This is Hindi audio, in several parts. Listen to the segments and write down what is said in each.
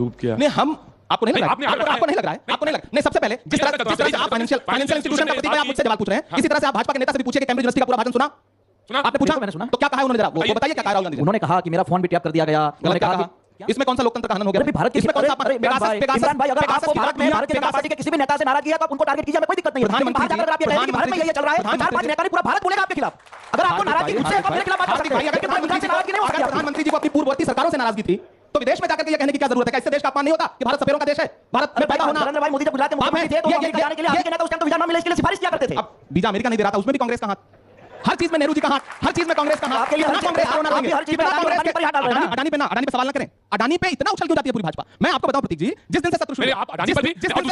डूब किया। नहीं, हम आपको नहीं लग रहा है, आपको नहीं लग रहा है, आपको नहीं लग रहा है। नहीं, सबसे पहले जिस तरह से आप फाइनेंशियल इंस्टीट्यूशन का प्रतीक भाई आप मुझसे सवाल पूछ रहे हैं, इसी तरह से आप भाजपा के नेता से भी पूछिए कि कैम्ब्रिज यूनिवर्सिटी का पूरा भाषण सुना? आपने पूछा? मैंने सुना। तो क्या कहा उन्होंने, जरा वो बताइए क्या कहा राहुल गांधी जी? उन्होंने कहा कि मेरा फोन भी टैप कर दिया गया। उन्होंने कहा इसमें कौन सा लोकतंत्र का हनन हो गया? भारत इसमें कौन सा इमरान भाई, अगर आपको भारत में भारतीय जनता पार्टी के किसी भी नेता से नाराजगी है तो आप उनको टारगेट कीजिए, हमें कोई दिक्कत नहीं है। प्रधानमंत्री अगर आप ये कहें कि भारत में ये चल रहा है, चार पांच नेता पूरा भारत बोलेगा आपके खिलाफ। अगर आपको नाराजगी मुझसे है तो मेरे खिलाफ बात कर सकते हैं। अगर प्रधानमंत्री जी को अपनी पूर्ववर्ती सरकारों से नाराजगी थी तो विदेश में जाकर के ये कहने की क्या जरूरत है? इससे देश का अपमान नहीं होता कि भारत सफेरों का देश है? भारत में पैदा होना। नरेंद्र भाई मोदी जब गुजरात में मुख्यमंत्री थे तो अमेरिका जाने के लिए आगे के नेता उस टाइम तो वीजा ना मिले इसके लिए सिफारिश किया करते थे। अब वीजा अमेरिका नहीं दे रहा था, उसमें भी कांग्रेस का हाथ। हर चीज में नेहरू जी का हाथ, हर चीज में कांग्रेस का हाथ। आपके लिए कांग्रेस हर चीज में अडानी पे ना, अडानी पे सवाल ना करें। अडानी पे इतना उछल क्यों जाती है पूरी भाजपा? मैं आपको बताऊं प्रतीक जी, जिस दिन से सत्र शुरू हुआ, अडानी पर भी, जिस दिन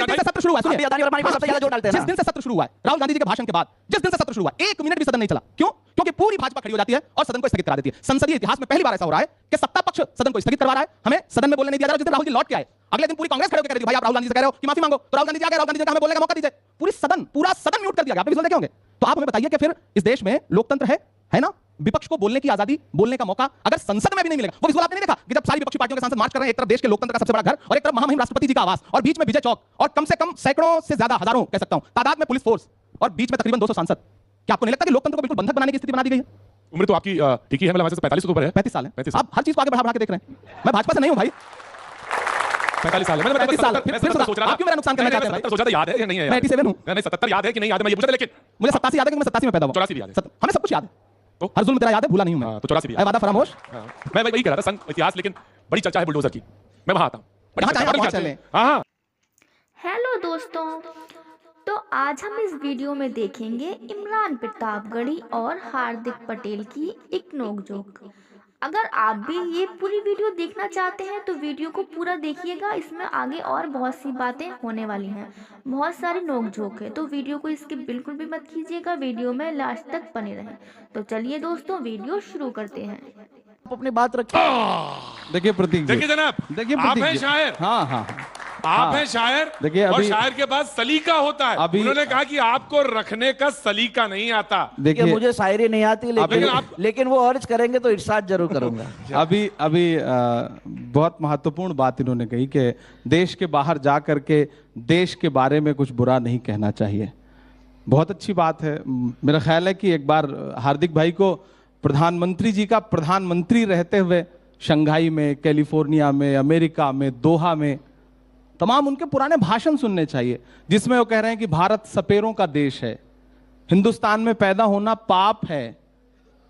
से सत्र शुरू हुआ, सुनिए, अडानी और अंबानी पर सबसे ज्यादा जोर डालते हैं। जिस दिन से सत्र शुरू हुआ है, राहुल गांधी जी के भाषण के बाद जिस दिन से सत्र शुरू हुआ, 1 मिनट भी सदन नहीं चला। क्यों? क्योंकि पूरी भाजपा खड़ी हो जाती है और सदन को स्थगित करा देती है। संसदीय इतिहास में पहली बार ऐसा हो रहा है कि सत्ता पक्ष सदन को स्थगित करवा रहा है, हमें सदन में बोलने नहीं दिया जा रहा। जिस दिन राहुल जी लौट के आए, अगले दिन पूरी कांग्रेस खड़े होकर कह रही थी भाई आप राहुल गांधी से कह रहे हो कि माफी मांगो, तो राहुल गांधी जी आ गए, राहुल गांधी जी का हमें बोलने का मौका दीजिए। पूरा सदन म्यूट कर दिया गया। आप विजुअल देखे होंगे। तो आप हमें बताइए कि फिर इस देश में लोकतंत्र है ना? विपक्ष को बोलने की आजादी, बोलने का मौका अगर संसद में भी नहीं मिलेगा। वो विजुअल आपने नहीं देखा कि जब सारी विपक्षी पार्टियों के सांसद मार्च कर रहे हैं, एक तरफ देश के लोकतंत्र का सबसे बड़ा घर और एक तरफ महामहिम राष्ट्रपति जी का आवास और बीच में विजय चौक और कम से कम सैकड़ों से ज्यादा, हजारों कह सकता हूं तादाद में पुलिस फोर्स और बीच में तकरीबन 200 सांसद। क्या आपको नहीं लगता कि लोकतंत्र को बिल्कुल बंधक बनाने की स्थिति बना दी गई है? उम्र तो आपकी ठीक ही है, मतलब वैसे 45 ऊपर है। 35 साल है। आप हर चीज को आगे बढ़ा के देख रहे हैं। मैं भाजपा से नहीं हूं भाई। 45 साल है। मैंने 35 साल फिर सोच रहा था, आप क्यों मेरा नुकसान करना चाहते हैं भाई? सोचा था याद है या नहीं है? मैं 87 हूं। नहीं 77 याद है कि नहीं याद है, मैं ये पूछा था। लेकिन मुझे 87 याद है कि मैं 87 में पैदा हुआ। 84 भी याद है। हमें सब कुछ याद है। तो हर जुल्म तेरा याद है, भूला नहीं हूं मैं। तो 84 भी याद है। वादा फरामोश। मैं वही कह रहा था, संघ इतिहास, लेकिन बड़ी चर्चा है बुलडोजर की। मैं वहां आता हूं। हां। हेलो दोस्तों, तो आज हम इस वीडियो में देखेंगे इमरान प्रतापगढ़ी और हार्दिक पटेल की एक नोकझोंक। अगर आप भी ये पूरी वीडियो देखना चाहते हैं तो वीडियो को पूरा देखिएगा। इसमें आगे और बहुत सी बातें होने वाली हैं, बहुत सारी नोकझोंक है, तो वीडियो को इसके बिल्कुल भी मत कीजिएगा। वीडियो में लास्ट तक बने रहें। तो चलिए दोस्तों, वीडियो शुरू करते हैं। आप अपनी बात रखिए। देखिए प्रतीक जी, देखिए जनाब, देखिए आप हैं शायर। हाँ हाँ आप हैं शायर। देखिए और अभी शायर के पास सलीका होता है। उन्होंने कहा कि आपको रखने का सलीका नहीं आता। देखिए मुझे शायरी नहीं आती, लेकिन वो अर्ज करेंगे तो इरशाद जरूर करूंगा। अभी बहुत महत्वपूर्ण बात इन्होंने कही कि देश के बाहर जा करके देश के बारे में कुछ बुरा नहीं कहना चाहिए। बहुत अच्छी बात है। मेरा ख्याल है कि एक बार हार्दिक भाई को प्रधानमंत्री जी का प्रधानमंत्री रहते हुए शंघाई में, कैलिफोर्निया में, अमेरिका में, दोहा में तमाम उनके पुराने भाषण सुनने चाहिए, जिसमें वो कह रहे हैं कि भारत सपेरों का देश है, हिंदुस्तान में पैदा होना पाप है।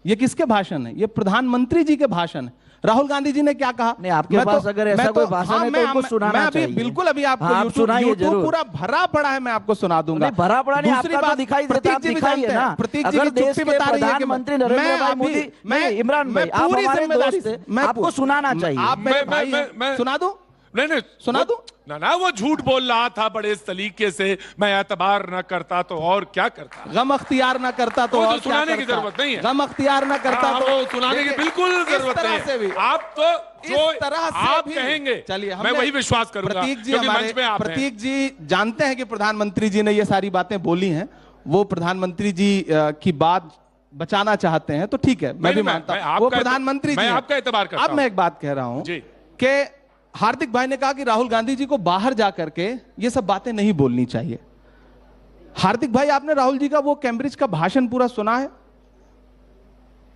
ये किसके भाषण है? ये प्रधानमंत्री जी के भाषण है। राहुल गांधी जी ने क्या कहा? नहीं, आपके पास अगर ऐसा कोई भाषण है तो उनको सुनाना चाहिए। बिल्कुल, अभी आपको यूट्यूब पूरा भरा पड़ा है, मैं आपको सुना दूंगा। भरा पड़ा नहीं, दूसरी बात दिखाई देता, आप दिखाइए ना। प्रतीक जी देश के प्रधानमंत्री नरेंद्र भाई मोदी, मैं इमरान भाई, आप हमारे दोस्त हैं, आपको सुनाना चाहिए। आप मेरे भाई हैं, सुना दूं? नहीं सुना दूं? ना वो झूठ बोल रहा था बड़े इस तरीके से। मैं एतबार न करता तो और क्या करता, गम अख्तियार न करता तो और सुनाने की जरूरत नहीं है। गम अख्तियार न करता तो सुनाने की बिल्कुल जरूरत नहीं है। आप तो जो आप कहेंगे, चलिए मैं वही विश्वास करूंगा। प्रतीक जी जानते हैं कि प्रधानमंत्री जी ने ये सारी बातें बोली हैं, वो प्रधानमंत्री जी की बात बचाना चाहते हैं, तो ठीक है, मैं भी मानता हूं वो प्रधानमंत्री जी। मैं आपका एतबार करता हूं। अब मैं एक बात कह रहा हूं कि हार्दिक भाई ने कहा कि राहुल गांधी जी को बाहर जाकर के ये सब बातें नहीं बोलनी चाहिए। हार्दिक भाई, आपने राहुल जी का वो कैम्ब्रिज का भाषण पूरा सुना है?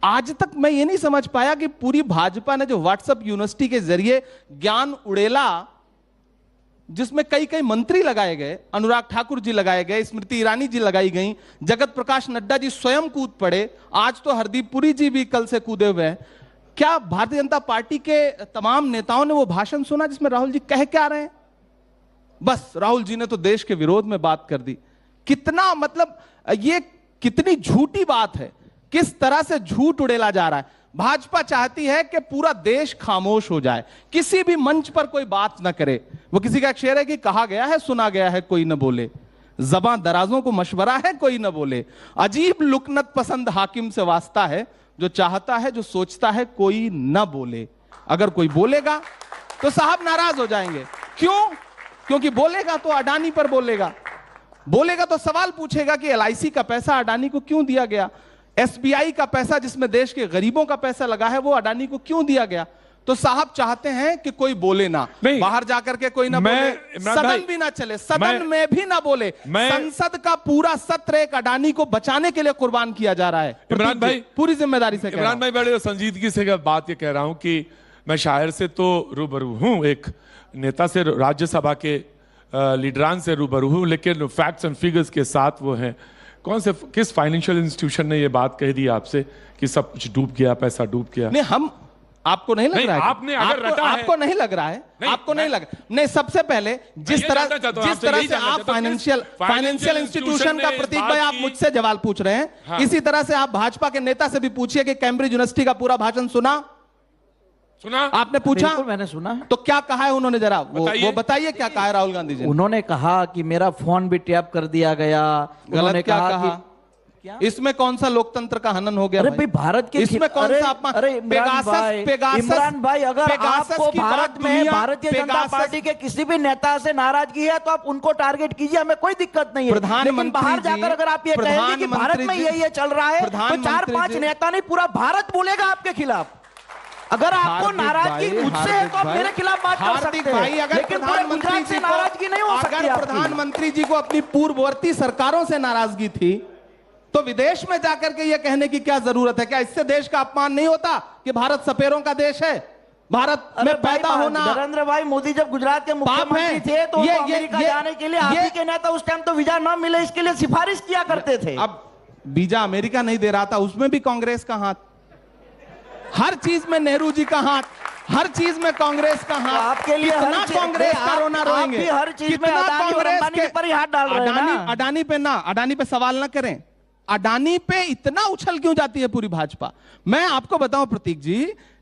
आज तक मैं ये नहीं समझ पाया कि पूरी भाजपा ने जो व्हाट्सएप यूनिवर्सिटी के जरिए ज्ञान उड़ेला, जिसमें कई कई मंत्री लगाए गए, अनुराग ठाकुर जी लगाए गए, स्मृति ईरानी जी लगाई गई, जगत प्रकाश नड्डा जी स्वयं कूद पड़े, आज तो हरदीप पुरी जी भी कल से कूदे हुए हैं। क्या भारतीय जनता पार्टी के तमाम नेताओं ने वो भाषण सुना जिसमें राहुल जी कह क्या रहे हैं? बस राहुल जी ने तो देश के विरोध में बात कर दी। कितना, मतलब ये कितनी झूठी बात है, किस तरह से झूठ उड़ेला जा रहा है। भाजपा चाहती है कि पूरा देश खामोश हो जाए, किसी भी मंच पर कोई बात ना करे। वो किसी का एक शेर है कि कहा गया है सुना गया है कोई न बोले, ज़बां दराजों को मशवरा है कोई न बोले, अजीब लुकनत पसंद हाकिम से वास्ता है, जो चाहता है जो सोचता है कोई न बोले। अगर कोई बोलेगा तो साहब नाराज हो जाएंगे। क्यों? क्योंकि बोलेगा तो अडानी पर बोलेगा तो सवाल पूछेगा कि LIC का पैसा अडानी को क्यों दिया गया, SBI का पैसा जिसमें देश के गरीबों का पैसा लगा है वो अडानी को क्यों दिया गया। तो साहब चाहते हैं कि कोई बोले ना, नहीं, बाहर जाकर के कोई ना बोले, सदन भी ना चले, सदन में भी ना बोले, संसद का पूरा सत्र एक अडानी को बचाने के लिए कुर्बान किया जा रहा है। इमरान भाई पूरी जिम्मेदारी से इमरान भाई बड़े संजीदगी से बात ये कह रहा हूं कि मैं शायर से तो रूबरू हूं, एक नेता से, राज्यसभा के लीडरान से रूबरू हूं, लेकिन फैक्ट्स एंड फिगर्स के साथ वो हैं। किस फाइनेंशियल इंस्टीट्यूशन ने ये बात कह दी आपसे कि सब कुछ डूब गया, पैसा डूब गया? नहीं, हम आपको नहीं लग रहा है, आपने अगर रटा है, आपको नहीं लग रहा है, आपको नहीं लग, नहीं, सबसे पहले जिस तरह से आप फाइनेंशियल इंस्टीट्यूशन का प्रतीक भाई आप मुझसे सवाल पूछ रहे हैं, हाँ। इसी तरह से आप भाजपा के नेता से भी पूछिए कि कैम्ब्रिज यूनिवर्सिटी का पूरा भाषण सुना आपने? पूछा? मैंने सुना है। तो क्या कहा है उन्होंने, जरा वो बताइए क्या कहा है राहुल गांधी जी? उन्होंने कहा कि मेरा फोन भी टैप कर दिया गया। गलत क्या कहा? इसमें कौन सा लोकतंत्र का हनन हो गया? अरे भाई भारत के इसमें कौन सा अपमान? अरे इमरान भाई अगर आपको भारत में भारतीय जनता पार्टी के किसी भी नेता से नाराजगी है तो आप उनको टारगेट कीजिए, हमें कोई दिक्कत नहीं है। लेकिन बाहर जाकर अगर आप ये कहेंगे कि भारत में ये चल रहा है तो 4-5 नेता नहीं पूरा भारत बोलेगा आपके खिलाफ। अगर आपको नाराजगी मुझसे है तो आप मेरे खिलाफ बात कर सकते हैं, लेकिन पूरे गुजरात से नाराजगी नहीं हो सकती। अगर प्रधानमंत्री जी को अपनी पूर्ववर्ती सरकारों से नाराजगी थी तो विदेश में जाकर के यह कहने की क्या जरूरत है? क्या इससे देश का अपमान नहीं होता कि भारत सपेरों का देश है? भारत में पैदा होना। नरेंद्र भाई मोदी जब गुजरात के मुख्यमंत्री थे तो अमेरिका जाने के लिए आप ही के नेता उस टाइम तो वीजा ना मिले इसके लिए सिफारिश किया करते थे। अब वीजा अमेरिका नहीं दे रहा था, उसमें भी कांग्रेस का हाथ, हर चीज में नेहरू जी का हाथ, हर चीज में कांग्रेस का हाथ। आपके लिए कितना कांग्रेस का रोना रोएंगे? हर चीज में अडानी पर ही हाथ डाल रहे हैं। अडानी पे सवाल ना करें। अडानी पे इतना उछल क्यों जाती है पूरी भाजपा? मैं आपको बताऊं प्रतीक जी,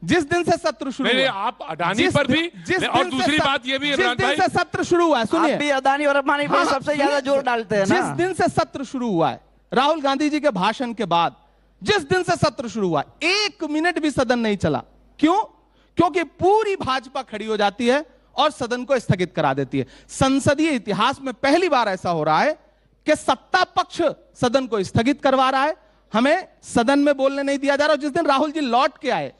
जिस दिन से सत्र शुरू हुआ, आप अडानी पर भी, और दूसरी बात ये भी है, जिस दिन से सत्र शुरू हुआ है, सुनिए, आप भी अडानी और अंबानी पर सबसे ज्यादा जोर डालते हैं ना। जिस दिन से सत्र शुरू हुआ है, राहुल गांधी जी के भाषण के बाद जिस दिन से सत्र शुरू हुआ, 1 मिनट भी सदन नहीं चला। क्यों? क्योंकि पूरी भाजपा खड़ी हो जाती है और सदन को स्थगित करा देती है। संसदीय इतिहास में पहली बार ऐसा हो रहा है कि सत्ता पक्ष सदन को स्थगित करवा रहा है, हमें सदन में बोलने नहीं दिया जा रहा। जिस दिन राहुल जी लौट के आए,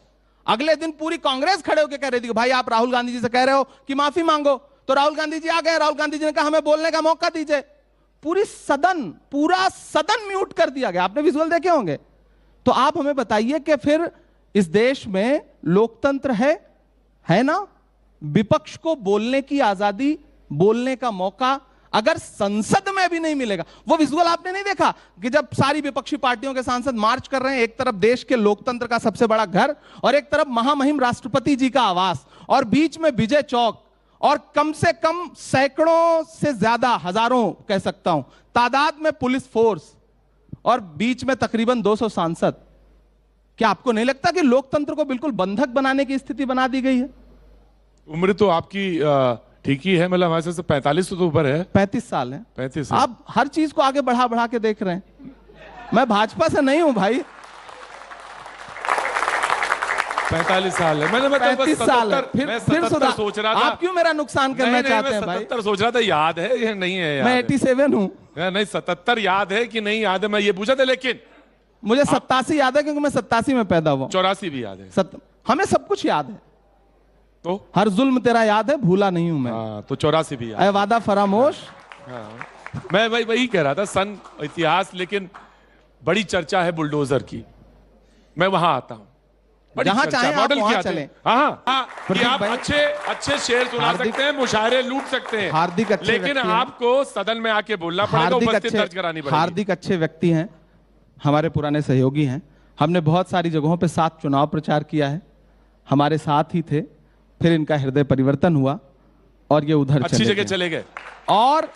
अगले दिन पूरी कांग्रेस खड़े होकर कह रही थी कि भाई आप राहुल गांधी जी से कह रहे हो कि माफी मांगो, तो राहुल गांधी जी आ गए। राहुल गांधी जी ने कहा हमें बोलने का मौका दीजिए। पूरा सदन म्यूट कर दिया गया। आपने विजुअल देखे होंगे। तो आप हमें बताइए कि फिर इस देश में लोकतंत्र है ना? विपक्ष को बोलने की आजादी, बोलने का मौका अगर संसद में भी नहीं मिलेगा। वो विजुअल आपने नहीं देखा कि जब सारी विपक्षी पार्टियों के सांसद मार्च कर रहे हैं, एक तरफ देश के लोकतंत्र का सबसे बड़ा घर और एक तरफ महामहिम राष्ट्रपति जी का आवास और बीच में विजय चौक और कम से कम सैकड़ों से ज्यादा, हजारों कह सकता हूं तादाद में पुलिस फोर्स और बीच में तकरीबन 200 सांसद। क्या आपको नहीं लगता कि लोकतंत्र को बिल्कुल बंधक बनाने की स्थिति बना दी गई है? उम्र तो आपकी ठीक ही है, मतलब हमारे से 45 तो ऊपर है। 35 साल है। 35। आप हर चीज को आगे बढ़ा बढ़ा के देख रहे हैं। मैं भाजपा से नहीं हूं भाई। 45 साल है। मैंने 35 साल है। फिर सोच रहा था। आप क्यों मेरा नुकसान करना चाहते हैं भाई? 77 सोच रहा था, याद है या नहीं है? याद मैं 87 हूं। नहीं, 77 याद है कि नहीं याद है, मैं ये पूछा था। लेकिन मुझे 87 याद है क्योंकि मैं 87 में पैदा हुआ। 84 भी याद है। हमें सब कुछ याद है। तो हर जुल्म तेरा याद है, भूला नहीं हूं मैं। तो 84 भी याद है। वादा फरामोश। मैं वही कह रहा था, सन इतिहास, लेकिन बड़ी चर्चा है बुलडोजर की। मैं वहां आता हूं, जहां चाहे मॉडल वहां क्या चलें। कि आप अच्छे शेर सुना सकते हैं, मुशायरे लूट सकते हैं, हार्दिक अच्छे, लेकिन आपको सदन में आके बोलना पड़ेगा, उपस्थिति दर्ज करानी पड़ेगी। हार्दिक अच्छे व्यक्ति हैं, हमारे पुराने सहयोगी हैं। हमने बहुत सारी जगहों पे साथ चुनाव प्रचार किया है, हमारे साथ ही थे। फिर इनका हृदय परिवर्तन हुआ और ये उधर अच्छी जगह चले गए। और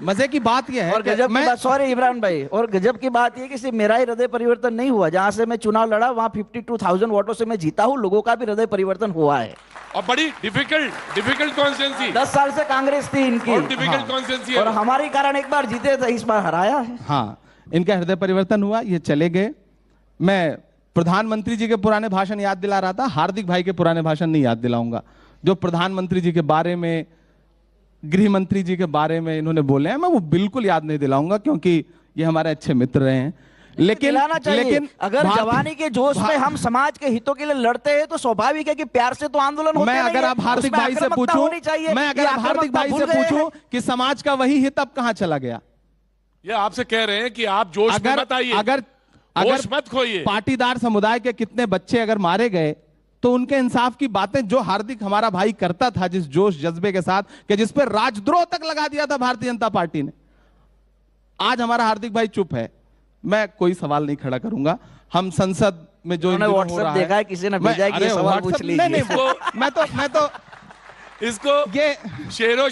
मजे की बात यह है, और गजब की बात, सॉरी इमरान भाई, और गजब की बात यह कि सिर्फ मेरा ही हृदय परिवर्तन नहीं हुआ। जहां से मैं चुनाव लड़ा वहां 52,000 वोटों से मैं जीता हूं, लोगों का भी हृदय परिवर्तन हुआ है। और बड़ी डिफिकल्ट कॉन्स्टिट्यूंसी, 10 साल से कांग्रेस थी इनकी, डिफिकल्ट कॉन्स्टिट्यूंसी, और हमारे कारण एक बार जीते थे, इस बार हराया है। हाँ, इनका हृदय परिवर्तन हुआ, ये चले गए। मैं प्रधानमंत्री जी के पुराने भाषण याद दिला रहा था, हार्दिक भाई के पुराने भाषण नहीं याद दिलाऊंगा। जो प्रधानमंत्री जी के बारे में, गृह मंत्री जी के बारे में इन्होंने बोले हैं, मैं वो बिल्कुल याद नहीं दिलाऊंगा क्योंकि ये हमारे अच्छे मित्र रहे हैं। लेकिन अगर जवानी के जोश में हम समाज के हितों के लिए लड़ते हैं तो स्वाभाविक है कि प्यार से तो आंदोलन होते मैं अगर आप हार्दिक भाई से पूछूं कि समाज का वही हित अब कहां चला गया? ये आपसे कह रहे हैं कि आप जोश में मत आइए, अगर मत खोइए। पाटीदार समुदाय के कितने बच्चे अगर मारे गए तो उनके इंसाफ की बातें जो हार्दिक हमारा भाई करता था जिस जोश जज्बे के साथ, कि जिस पर राजद्रोह तक लगा दिया था भारतीय जनता पार्टी ने, आज हमारा हार्दिक भाई चुप है। मैं कोई सवाल नहीं खड़ा करूंगा। हम संसद में जो व्हाट्सएप देखा है, किसी ने भेजा है कि ये सवाल पूछ लीजिए। मैं तो इसको ये शेरो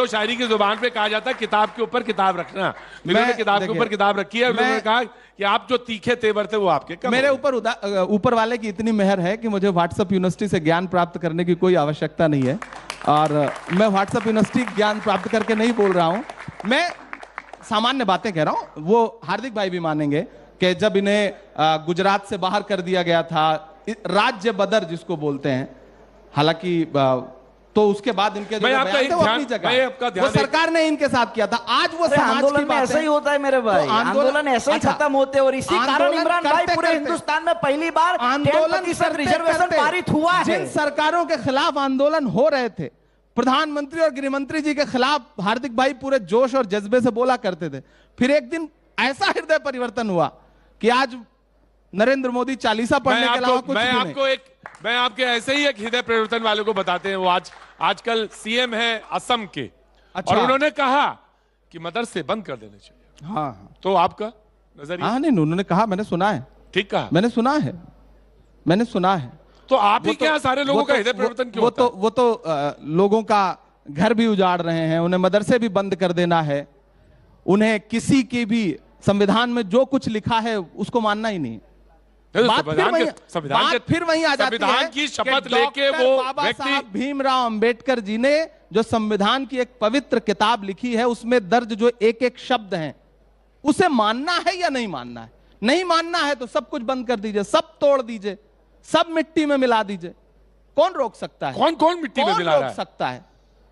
शायरी की जुबान पे कहा जाता है किताब के ऊपर किताब रखना। मैंने किताब के ऊपर किताब रखी है। उन्होंने कहा कि आप जो तीखे तेवर थे वो आपके मेरे ऊपर वाले की इतनी मेहर है कि मुझे व्हाट्सएप यूनिवर्सिटी से ज्ञान प्राप्त करने की कोई आवश्यकता नहीं है, और मैं व्हाट्सएप यूनिवर्सिटी ज्ञान प्राप्त करके नहीं बोल रहा हूं, मैं सामान्य बातें कह रहा हूं। वो हार्दिक भाई भी मानेंगे कि जब इन्हें गुजरात से बाहर कर दिया गया था, राज्य बदर जिसको बोलते हैं, हालांकि तो उसके बाद इनके जो बयान थे वो अपनी जगह, वो सरकार ने इनके साथ किया था। आज वो समाज की बात ऐसा ही होता है मेरे भाई, आंदोलन ऐसे ही खत्म होते हैं, और इसी कारण इमरान भाई पूरे हिंदुस्तान में पहली बार आंदोलन रिजर्वेशन पारित हुआ है। जिन सरकारों के खिलाफ आंदोलन हो रहे थे, प्रधानमंत्री और गृहमंत्री जी के खिलाफ हार्दिक भाई पूरे जोश और जज्बे से बोला करते थे, फिर एक दिन ऐसा हृदय परिवर्तन हुआ कि आज नरेंद्र मोदी चालीसा पढ़ने के अलावा कुछ नहीं। मैं आपके ऐसे ही एक हृदय परिवर्तन वाले को बताते हैं। वो आजकल सीएम है असम के। अच्छा। और उन्होंने कहा कि मदरसे बंद कर देने चाहिए। हाँ, तो आपका नजरिया? हाँ, नहीं, उन्होंने कहा, मैंने सुना है। ठीक कहा, मैंने सुना है। तो आप ही क्या सारे लोगों का हृदय परिवर्तन क्यों होता है? वो तो लोगों का घर भी उजाड़ रहे हैं, उन्हें मदरसे भी बंद कर देना है, उन्हें किसी की भी संविधान में जो कुछ लिखा है उसको मानना ही नहीं। बात फिर वहीं आ जाती है की शपथ लेके वो बाबा साहब भीमराव अंबेडकर जी ने जो संविधान की एक पवित्र किताब लिखी है, उसमें दर्ज जो एक एक शब्द हैं, उसे मानना है या नहीं मानना है? नहीं मानना है तो सब कुछ बंद कर दीजिए, सब तोड़ दीजिए, सब मिट्टी में मिला दीजिए। कौन रोक सकता है? कौन मिट्टी में मिला रहा है? सकता है?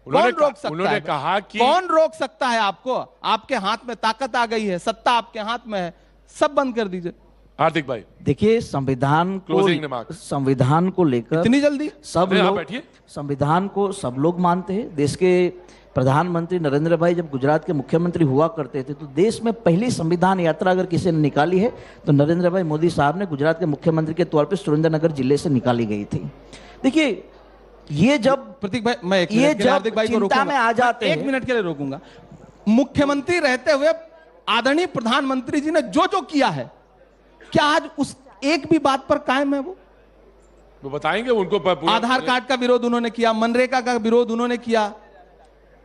कौन रोक सकता है? उन्होंने कहा कि कौन रोक सकता है आपको? आपके हाथ में ताकत आ गई है, सत्ता आपके हाथ में है, सब बंद कर दीजिए। हार्दिक भाई, देखिए, संविधान को लेकर इतनी जल्दी सब लोग, संविधान को सब लोग मानते हैं। देश के प्रधानमंत्री नरेंद्र भाई जब गुजरात के मुख्यमंत्री हुआ करते थे, तो देश में पहली संविधान यात्रा अगर किसी ने निकाली है तो नरेंद्र भाई मोदी साहब ने गुजरात के मुख्यमंत्री के तौर पर सुरेंद्रनगर जिले से निकाली गई थी। देखिए, ये जब प्रतीक भाई, मैं हार्दिक भाई को चिंता में आ जाते हैं, 1 मिनट के लिए रोकूंगा। मुख्यमंत्री रहते हुए आदरणीय प्रधानमंत्री जी ने जो जो किया है, क्या आज उस एक भी बात पर कायम है? वो बताएंगे उनको। आधार कार्ड का विरोध उन्होंने किया, मनरेगा का विरोध उन्होंने किया।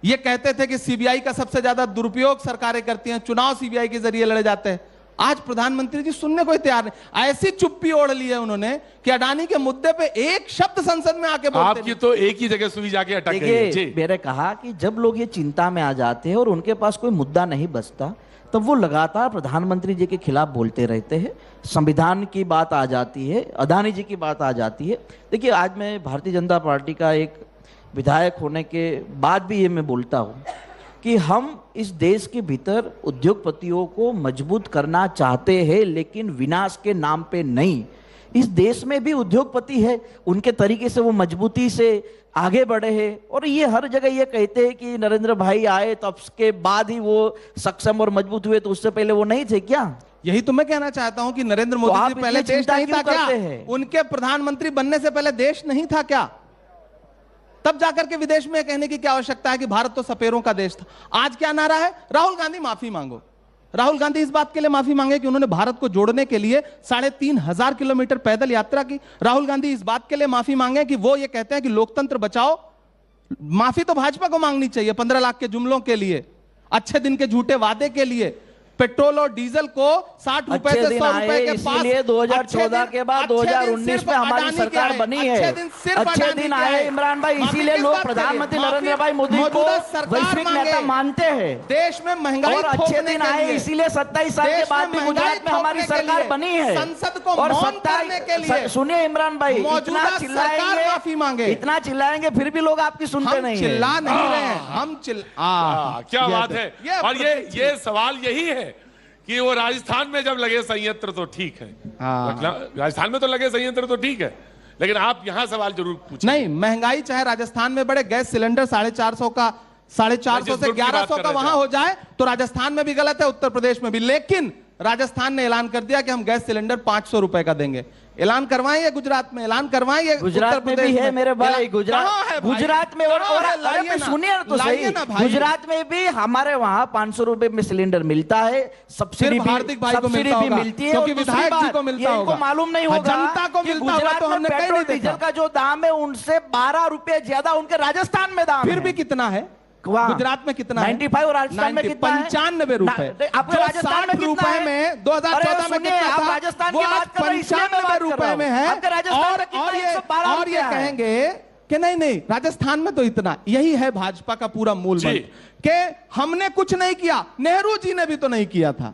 ये कहते थे कि सीबीआई का सबसे ज्यादा दुरुपयोग सरकारें करती हैं, चुनाव सीबीआई के जरिए लड़े जाते हैं। आज प्रधानमंत्री जी सुनने को तैयार नहीं। ऐसी चुप्पी ओढ़ ली है उन्होंने कि अडानी के मुद्दे पे एक शब्द संसद में आके बोलते आपकी तो एक ही जगह सुई जाके अटक गई है। मैंने कहा कि जब लोग ये चिंता में आ जाते हैं और उनके पास कोई मुद्दा नहीं बचता, तब वो लगातार प्रधानमंत्री जी के खिलाफ बोलते रहते हैं। संविधान की बात आ जाती है, अडानी जी की बात आ जाती है। देखिए, आज मैं भारतीय जनता पार्टी का एक विधायक होने के बाद भी ये मैं बोलता हूँ कि हम इस देश के भीतर उद्योगपतियों को मजबूत करना चाहते हैं, लेकिन विनाश के नाम पे नहीं। इस देश में भी उद्योगपति है, उनके तरीके से वो मजबूती से आगे बढ़े हैं, और ये हर जगह ये कहते हैं कि नरेंद्र भाई आए तो उसके बाद ही वो सक्षम और मजबूत हुए, तो उससे पहले वो नहीं थे क्या? यही तो मैं कहना चाहता हूं कि नरेंद्र मोदी जी पहले देश नहीं था क्या? उनके प्रधानमंत्री बनने से पहले देश नहीं था क्या? तब जाकर के विदेश में कहने की क्या आवश्यकता है कि भारत तो सपेरों का देश था? आज क्या नारा है? राहुल गांधी माफी मांगो। राहुल गांधी इस बात के लिए माफी मांगे कि उन्होंने भारत को जोड़ने के लिए 3,500 किलोमीटर पैदल यात्रा की। राहुल गांधी इस बात के लिए माफी मांगे कि वो ये कहते हैं कि लोकतंत्र बचाओ। माफी तो भाजपा को मांगनी चाहिए 15 लाख के जुमलों के लिए, अच्छे दिन के झूठे वादे के लिए, पेट्रोल और डीजल को 60 रुपए से 100 रुपए के पास। इसलिए 2014 के बाद 2019 में हमारी सरकार बनी है। अच्छे दिन आए इमरान भाई, इसीलिए लोग प्रधानमंत्री नरेंद्र भाई मोदी को वैश्विक नेता मानते हैं। देश में महंगाई और अच्छे दिन आए, इसीलिए 27 साल के बाद भी गुजरात में हमारी सरकार बनी है। संसद को और सुनिए इमरान भाई, इतना चिल्लाएंगे, माफी मांगे, इतना चिल्लाएंगे, फिर भी लोग आपकी सुनते नहीं। चिल्ला नहीं रहे, हम क्या बात है। और ये सवाल यही है कि वो राजस्थान में जब लगे संयंत्र तो ठीक है, राजस्थान में तो लगे संयंत्र तो ठीक है, लेकिन आप यहां सवाल जरूर पूछें। नहीं, महंगाई चाहे राजस्थान में बढ़े, गैस सिलेंडर 450 का 450 से 1100 का वहां हो जाए तो राजस्थान में भी गलत है, उत्तर प्रदेश में भी। लेकिन राजस्थान ने ऐलान कर दिया कि हम गैस सिलेंडर 500 रुपए का देंगे। ऐलान करवाएं ये गुजरात में, ऐलान करवाएं ये गुजरात में भी है मेरे भाई, गुजरात में और सुनिए तो सही, गुजरात में भी हमारे वहां 500 रुपए में सिलेंडर मिलता है, सब्सिडी हार्दिक भाई को भी मिलती है, क्योंकि विधायक जी को मिलता होगा, मालूम नहीं होगा जनता को मिलता होगा, तो हमने पेट्रोल डीजल का जो दाम है उनसे 12 रुपए ज्यादा उनके राजस्थान में दाम, फिर भी कितना है गुजरात में कितना 95 और राजस्थान में कितना है 95 रुपए। आपके राजस्थान में रुपए में 2014 में कितना था, राजस्थान की बात कर रहे हैं, 95 रुपए में है। और ये कहेंगे कि नहीं राजस्थान में तो इतना, यही है भाजपा का पूरा मूल मंत्र कि हमने कुछ नहीं किया, नेहरू जी ने भी तो नहीं किया था।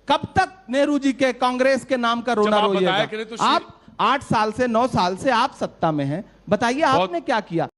कब तक नेहरू जी के कांग्रेस के नाम का रोना रोइएगा? आप 8 साल से 9 साल से आप सत्ता में हैं, बताइए आपने क्या किया?